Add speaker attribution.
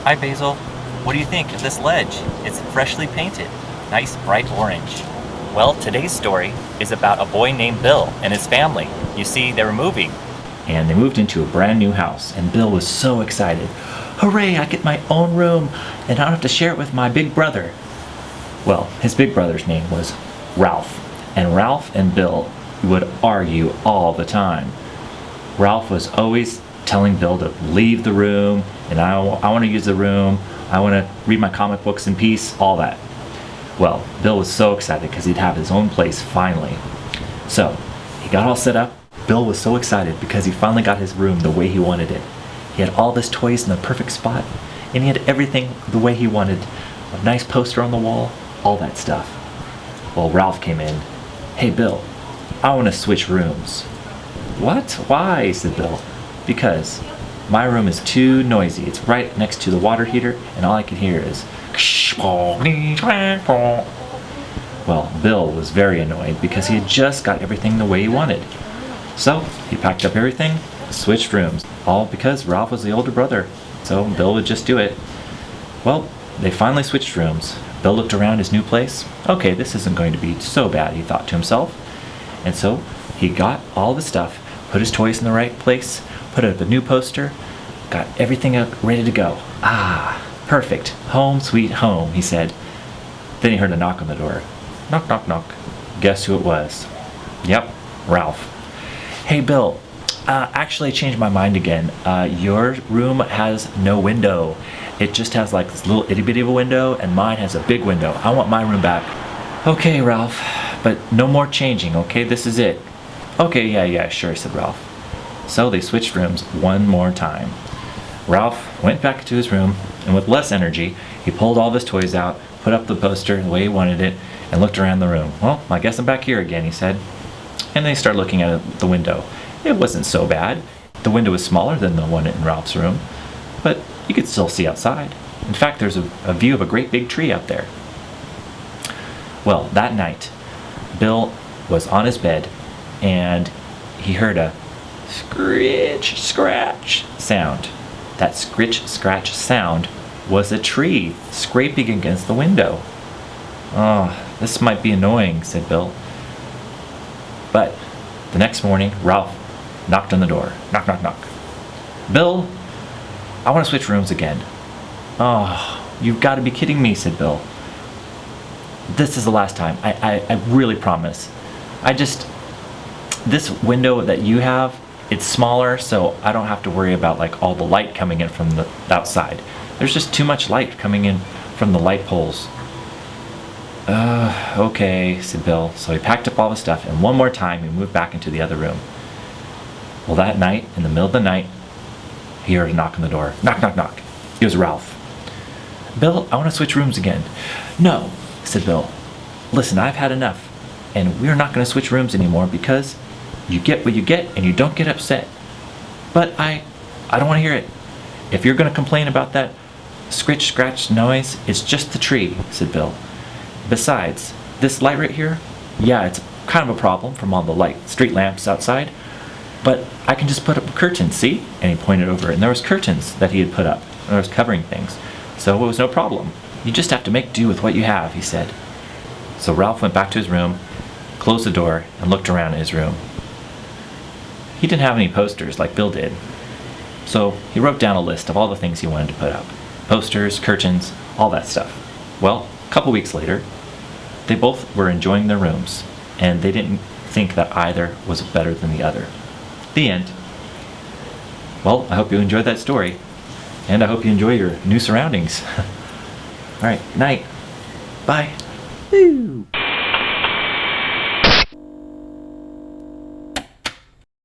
Speaker 1: Hi Basil, what do you think of this ledge? It's freshly painted, nice bright orange. Well, today's story is about a boy named Bill and his family. You see, they were moving. And they moved into a brand new house, and Bill was so excited. Hooray, I get my own room, and I don't have to share it with my big brother. Well, his big brother's name was Ralph, and Ralph and Bill would argue all the time. Ralph was always telling Bill to leave the room, and I want to use the room, I want to read my comic books in peace, all that. Well, Bill was so excited because he'd have his own place finally. So, he got all set up. Bill was so excited because he finally got his room the way he wanted it. He had all of his toys in the perfect spot, and he had everything the way he wanted. A nice poster on the wall, all that stuff. Well, Ralph came in. Hey Bill, I want to switch rooms. What? Why? Said Bill. Because my room is too noisy. It's right next to the water heater, and all I can hear is well, Bill was very annoyed because he had just got everything the way he wanted. So he packed up everything, switched rooms, all because Ralph was the older brother, so Bill would just do it. Well, they finally switched rooms. Bill looked around his new place. Okay, this isn't going to be so bad, he thought to himself. And so he got all the stuff, put his toys in the right place, put up a new poster, got everything ready to go. Ah, perfect. Home sweet home, he said. Then he heard a knock on the door. Knock, knock, knock. Guess who it was? Yep, Ralph. Hey Bill, actually I changed my mind again. Your room has no window. It just has like this little itty bitty of a window, and mine has a big window. I want my room back. Okay, Ralph, but no more changing, okay? This is it. Okay, yeah, sure, said Ralph. So they switched rooms one more time. Ralph went back to his room, and with less energy, he pulled all of his toys out, put up the poster the way he wanted it, and looked around the room. Well, I guess I'm back here again, he said. And they started looking at the window. It wasn't so bad. The window was smaller than the one in Ralph's room, but you could still see outside. In fact, there's a view of a great big tree out there. Well, that night, Bill was on his bed, and he heard a scritch, scratch sound. That scritch, scratch sound was a tree scraping against the window. Oh, this might be annoying, said Bill. But the next morning, Ralph knocked on the door. Knock, knock, knock. Bill, I want to switch rooms again. Oh, you've got to be kidding me, said Bill. This is the last time. I really promise. This window that you have, it's smaller, so I don't have to worry about like all the light coming in from the outside. There's just too much light coming in from the light poles. Okay, said Bill. So he packed up all the stuff, and one more time he moved back into the other room. Well, that night, in the middle of the night, he heard a knock on the door. Knock, knock, knock. It was Ralph. Bill, I want to switch rooms again. No, said Bill. Listen, I've had enough, and we're not going to switch rooms anymore because you get what you get and you don't get upset. But I don't want to hear it. If you're going to complain about that scritch, scratch noise, it's just the tree, said Bill. Besides, this light right here, yeah, it's kind of a problem from all the light street lamps outside, but I can just put up curtains, see? And he pointed over, and there was curtains that he had put up, and there was covering things, so it was no problem. You just have to make do with what you have, he said. So Ralph went back to his room, closed the door, and looked around in his room. He didn't have any posters like Bill did, so he wrote down a list of all the things he wanted to put up. Posters, curtains, all that stuff. Well, a couple weeks later, they both were enjoying their rooms, and they didn't think that either was better than the other. The end. Well, I hope you enjoyed that story, and I hope you enjoy your new surroundings. All right, night. Bye. Woo.